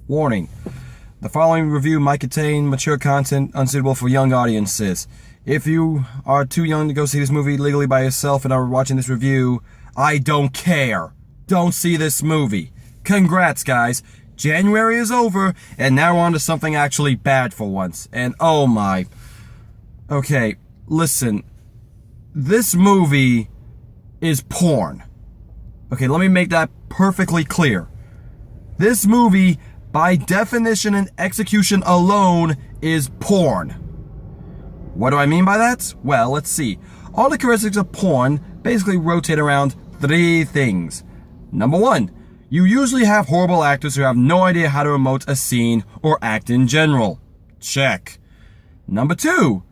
Warning: the following review might contain mature content unsuitable for young audiences. If you are too young to go see this movie legally by yourself and are watching this review, I don't care. Don't see this movie. Congrats, guys. January is over, and now we're on to something actually bad for once. And oh my. Okay, listen. This movie is porn. Okay, let me make that perfectly clear. This movie, by definition and execution alone, is porn. What do I mean by that? Well, let's see. All the characteristics of porn basically rotate around three things. Number one, you usually have horrible actors who have no idea how to emote a scene or act in general. Check. Number two,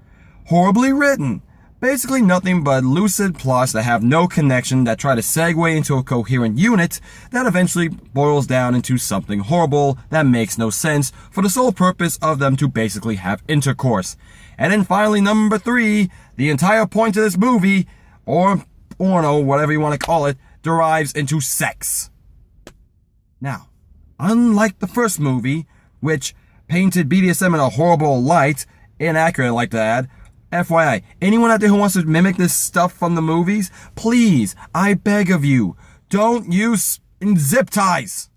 horribly written. Basically nothing but lucid plots that have no connection, that try to segue into a coherent unit that eventually boils down into something horrible that makes no sense for the sole purpose of them to basically have intercourse. And then finally, number three, the entire point of this movie, or porno, whatever you want to call it, derives into sex. Now, unlike the first movie, which painted BDSM in a horrible light, inaccurate I like to add, FYI, anyone out there who wants to mimic this stuff from the movies, please, I beg of you, don't use zip ties.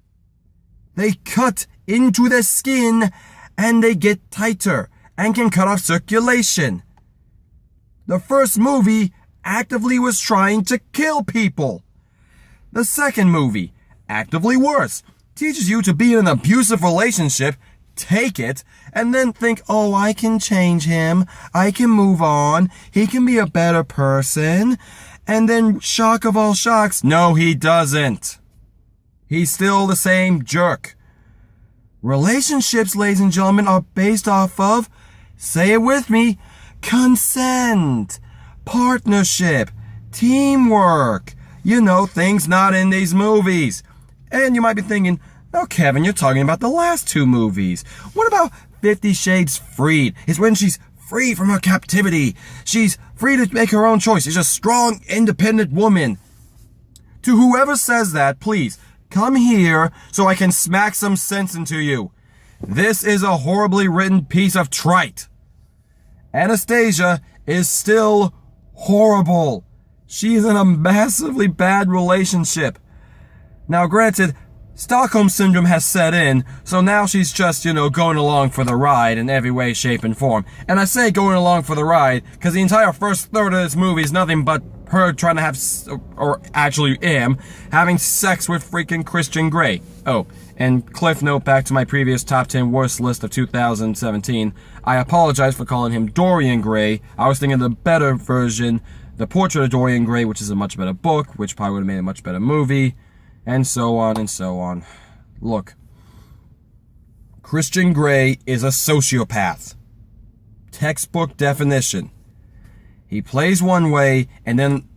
They cut into the skin and they get tighter and can cut off circulation. The first movie actively was trying to kill people. The second movie, actively worse, teaches you to be in an abusive relationship, take it, and then think, oh, I can change him, I can move on, he can be a better person, and then shock of all shocks, no, he doesn't. He's still the same jerk. Relationships, ladies and gentlemen, are based off of, say it with me, consent, partnership, teamwork, things not in these movies. And you might be thinking, no, Kevin, you're talking about the last two movies. What about 50 Shades Freed? It's when she's free from her captivity. She's free to make her own choice. She's a strong, independent woman. To whoever says that, please, come here so I can smack some sense into you. This is a horribly written piece of trite. Anastasia is still horrible. She's in a massively bad relationship. Now, granted, Stockholm Syndrome has set in, so now she's just, going along for the ride in every way, shape, and form. And I say going along for the ride because the entire first third of this movie is nothing but her trying to have, or actually having sex with freaking Christian Grey. Oh, and cliff note back to my previous top 10 worst list of 2017. I apologize for calling him Dorian Gray. I was thinking the better version, The Portrait of Dorian Gray, which is a much better book, which probably would have made a much better movie. And so on and so on. Look, Christian Grey is a sociopath. Textbook definition. He plays one way and then,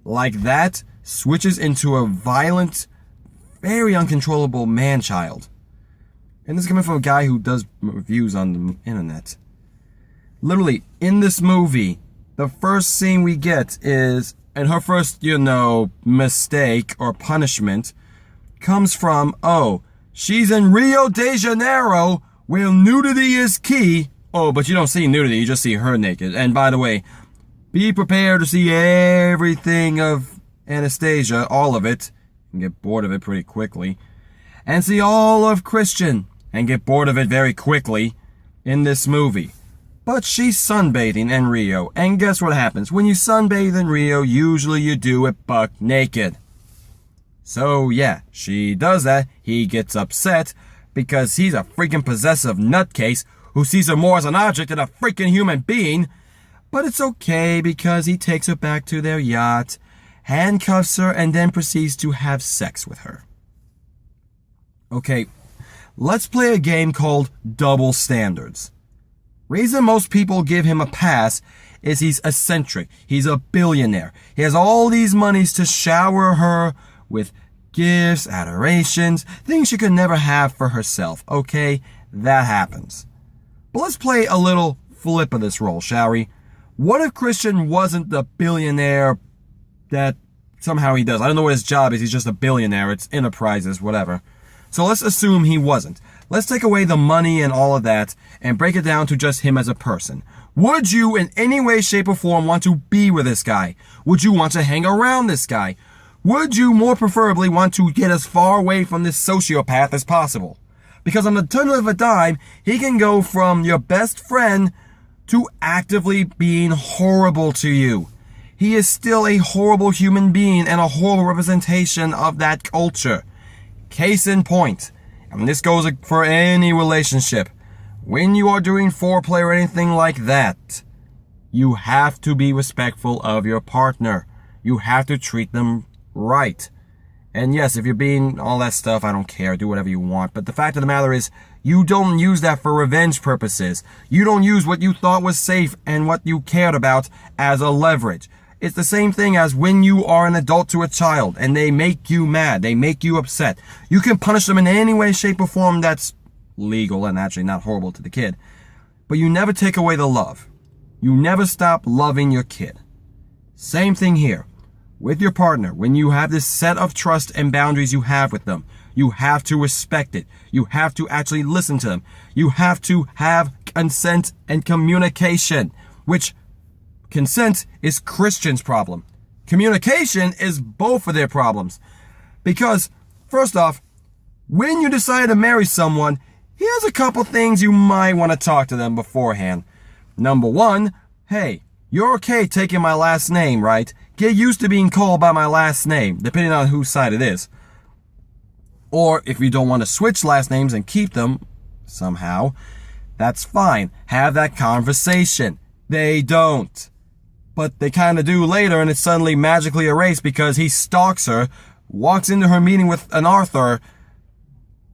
like that, switches into a violent, very uncontrollable man-child. And this is coming from a guy who does reviews on the internet. Literally, in this movie, the first scene we get is, and her first, mistake or punishment comes from, she's in Rio de Janeiro where nudity is key. Oh, but you don't see nudity, you just see her naked. And by the way, be prepared to see everything of Anastasia, all of it, and get bored of it pretty quickly. And see all of Christian, and get bored of it very quickly in this movie. But she's sunbathing in Rio, and guess what happens? When you sunbathe in Rio, usually you do it buck naked. So yeah, she does that, he gets upset, because he's a freaking possessive nutcase who sees her more as an object than a freaking human being. But it's okay, because he takes her back to their yacht, handcuffs her, and then proceeds to have sex with her. Okay, let's play a game called Double Standards. Reason most people give him a pass is he's eccentric. He's a billionaire. He has all these monies to shower her with gifts, adorations, things she could never have for herself. Okay, that happens. But let's play a little flip of this role, shall we? What if Christian wasn't the billionaire that somehow he does? I don't know what his job is. He's just a billionaire. It's enterprises, whatever. So let's assume he wasn't. Let's take away the money and all of that and break it down to just him as a person. Would you in any way, shape, or form want to be with this guy? Would you want to hang around this guy? Would you more preferably want to get as far away from this sociopath as possible? Because on the turn of a dime, he can go from your best friend to actively being horrible to you. He is still a horrible human being and a horrible representation of that culture. Case in point, and this goes for any relationship, when you are doing foreplay or anything like that, you have to be respectful of your partner. You have to treat them right. And yes, if you're being all that stuff, I don't care. Do whatever you want. But the fact of the matter is, you don't use that for revenge purposes. You don't use what you thought was safe and what you cared about as a leverage. It's the same thing as when you are an adult to a child and they make you mad. They make you upset. You can punish them in any way, shape, or form that's legal and actually not horrible to the kid. But you never take away the love. You never stop loving your kid. Same thing here. With your partner, when you have this set of trust and boundaries you have with them, you have to respect it. You have to actually listen to them. You have to have consent and communication, which consent is Christian's problem. Communication is both of their problems. Because, first off, when you decide to marry someone, here's a couple things you might want to talk to them beforehand. Number one, hey, you're okay taking my last name, right? Get used to being called by my last name, depending on whose side it is. Or if you don't want to switch last names and keep them somehow, that's fine. Have that conversation. They don't. But they kind of do later, and it's suddenly magically erased because he stalks her, walks into her meeting with an Arthur,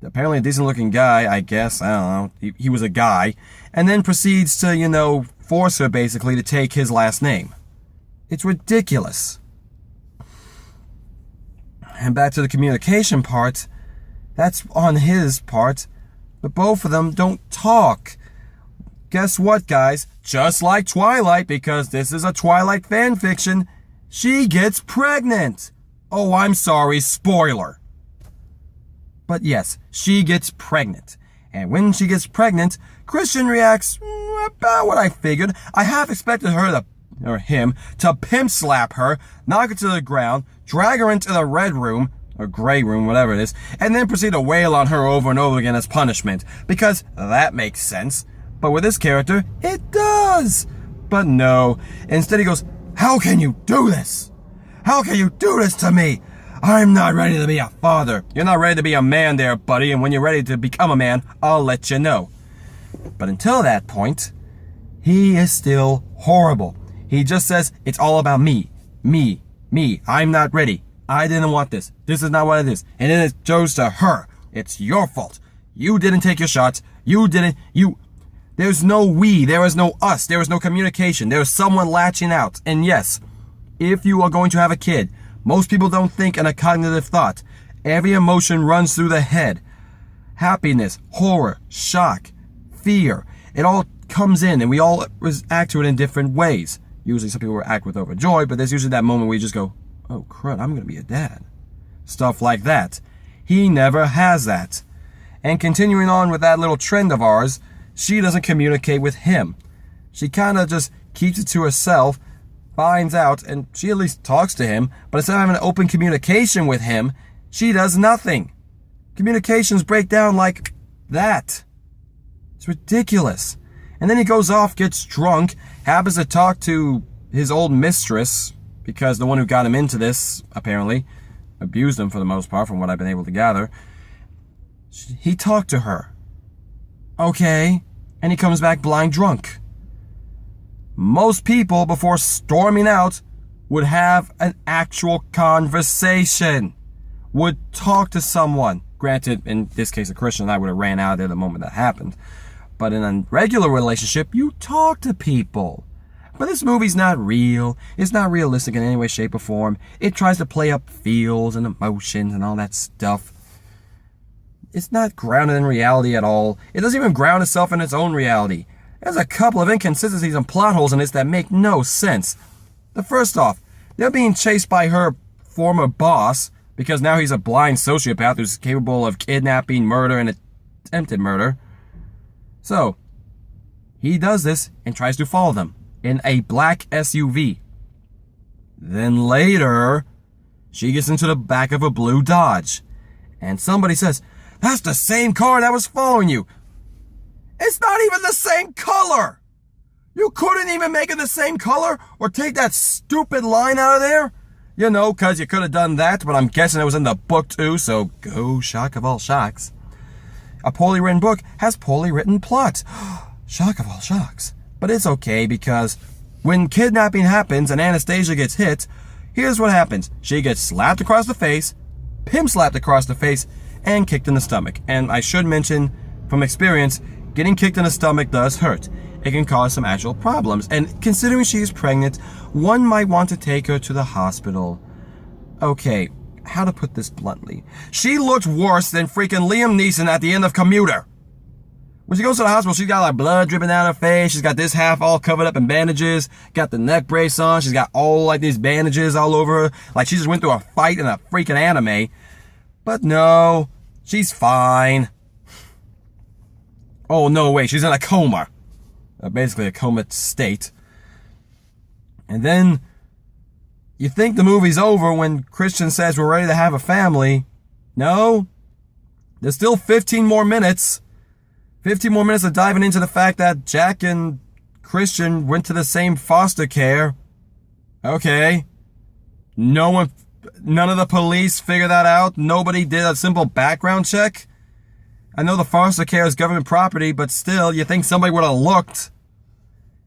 apparently a decent looking guy, I guess, I don't know, he was a guy, and then proceeds to, force her basically to take his last name. It's ridiculous. And back to the communication part, that's on his part, but both of them don't talk. Guess what, guys? Just like Twilight, because this is a Twilight fan fiction, she gets pregnant. Oh, I'm sorry, spoiler. But yes, she gets pregnant. And when she gets pregnant, Christian reacts about what I figured. I half expected him to pimp slap her, knock her to the ground, drag her into the red room, or gray room, whatever it is, and then proceed to wail on her over and over again as punishment. Because that makes sense. But with this character, it does. But no. Instead he goes, how can you do this? How can you do this to me? I'm not ready to be a father. You're not ready to be a man there, buddy, and when you're ready to become a man, I'll let you know. But until that point, he is still horrible. He just says, it's all about me. Me. I'm not ready. I didn't want this. This is not what it is. And then it goes to her. It's your fault. You didn't take your shots. There's no we. There is no us. There is no communication. There is someone latching out. And yes, if you are going to have a kid, most people don't think in a cognitive thought. Every emotion runs through the head. Happiness, horror, shock, fear. It all comes in and we all react to it in different ways. Usually some people react with overjoy, but there's usually that moment where you just go, oh crud, I'm going to be a dad. Stuff like that. He never has that. And continuing on with that little trend of ours, she doesn't communicate with him. She kind of just keeps it to herself, finds out, and she at least talks to him, but instead of having an open communication with him, she does nothing. Communications break down like that. It's ridiculous. And then he goes off, gets drunk, happens to talk to his old mistress, because the one who got him into this, apparently, abused him for the most part, from what I've been able to gather. He talked to her. Okay. And he comes back blind drunk. Most people, before storming out, would have an actual conversation. Would talk to someone. Granted, in this case, a Christian, I would have ran out of there the moment that happened. But in a regular relationship, you talk to people. But this movie's not real. It's not realistic in any way, shape, or form. It tries to play up feels and emotions and all that stuff. It's not grounded in reality at all. It doesn't even ground itself in its own reality. There's a couple of inconsistencies and plot holes in this that make no sense. The first off, they're being chased by her former boss, because now he's a blind sociopath who's capable of kidnapping, murder, and attempted murder. So, he does this and tries to follow them in a black SUV. Then later, she gets into the back of a blue Dodge. And somebody says, "That's the same car that was following you." It's not even the same color! You couldn't even make it the same color or take that stupid line out of there? You know, because you could have done that, but I'm guessing it was in the book too, so go shock of all shocks. A poorly written book has poorly written plot. Shock of all shocks. But it's okay because when kidnapping happens and Anastasia gets hit, here's what happens. She gets slapped across the face, pimp slapped across the face, and kicked in the stomach. And I should mention, from experience, getting kicked in the stomach does hurt. It can cause some actual problems. And considering she is pregnant, one might want to take her to the hospital. Okay, how to put this bluntly? She looked worse than freaking Liam Neeson at the end of Commuter. When she goes to the hospital, she's got like blood dripping down her face. She's got this half all covered up in bandages. Got the neck brace on. She's got all like these bandages all over her. Like she just went through a fight in a freaking anime. But no, she's fine. Oh, no, wait, she's in a coma. Basically a coma state. And then you think the movie's over when Christian says we're ready to have a family. No, there's still 15 more minutes. 15 more minutes of diving into the fact that Jack and Christian went to the same foster care. Okay. None of the police figured that out. Nobody did a simple background check. I know the foster care is government property, but still, you think somebody would have looked.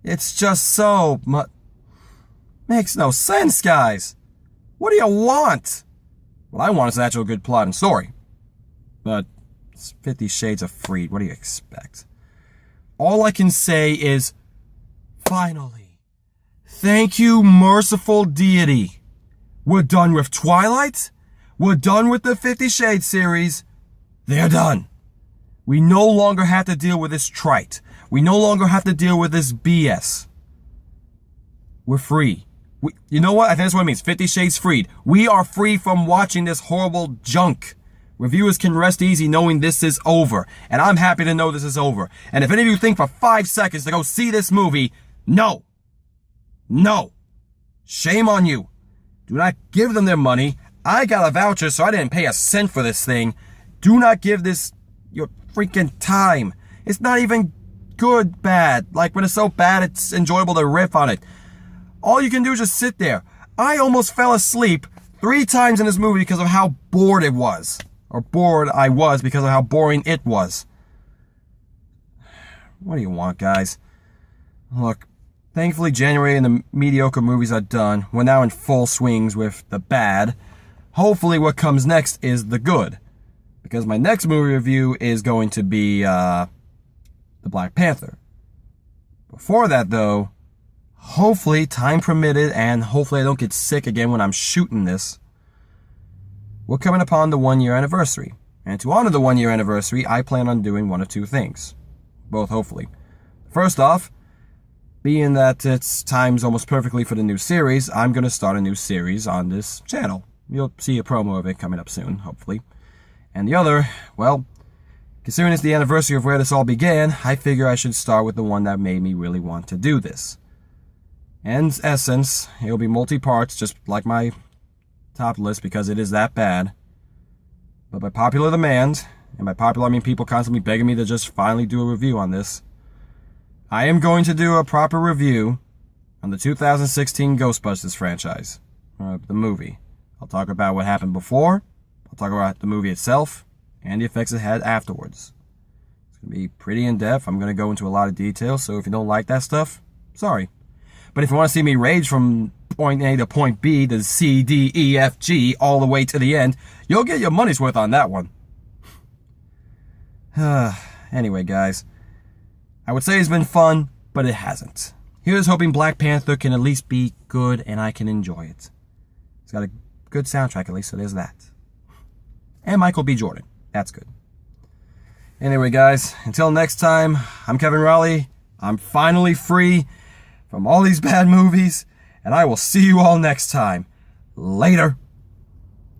It's just so much. Makes no sense, guys. What do you want? What I want is an actual good plot and story. But it's 50 Shades of Freed. What do you expect? All I can say is, finally, thank you, merciful deity. We're done with Twilight. We're done with the 50 Shades series. They're done. We no longer have to deal with this trite. We no longer have to deal with this BS. We're free. You know what? I think that's what it means. 50 Shades Freed. We are free from watching this horrible junk. Reviewers can rest easy knowing this is over. And I'm happy to know this is over. And if any of you think for 5 seconds to go see this movie, no. No. Shame on you. Do not give them their money. I got a voucher, so I didn't pay a cent for this thing. Do not give this your freaking time. It's not even good bad. Like when it's so bad, it's enjoyable to riff on it. All you can do is just sit there. I almost fell asleep 3 times in this movie because of how bored it was. Or bored I was because of how boring it was. What do you want, guys? Look, thankfully January and the mediocre movies are done. We're now in full swings with the bad. Hopefully what comes next is the good. Because my next movie review is going to be The Black Panther. Before that, though, hopefully, time permitted, and hopefully I don't get sick again when I'm shooting this, we're coming upon the 1-year anniversary. And to honor the 1-year anniversary, I plan on doing one of 2 things. Both, hopefully. First off, being that it's times almost perfectly for the new series, I'm going to start a new series on this channel. You'll see a promo of it coming up soon, hopefully. And the other, well, considering it's the anniversary of where this all began, I figure I should start with the one that made me really want to do this. And in essence, it'll be multi-parts, just like my top list, because it is that bad. But by popular demand, and by popular I mean people constantly begging me to just finally do a review on this, I am going to do a proper review on the 2016 Ghostbusters franchise, the movie. I'll talk about what happened before, I'll talk about the movie itself, and the effects it had afterwards. It's going to be pretty in-depth. I'm going to go into a lot of detail, so if you don't like that stuff, sorry. But if you want to see me rage from point A to point B to C, D, E, F, G, all the way to the end, you'll get your money's worth on that one. Anyway, guys, I would say it's been fun, but it hasn't. Here's hoping Black Panther can at least be good and I can enjoy it. It's got a good soundtrack at least, so there's that. And Michael B. Jordan. That's good. Anyway, guys, until next time, I'm Kevin Raleigh. I'm finally free from all these bad movies, and I will see you all next time. Later.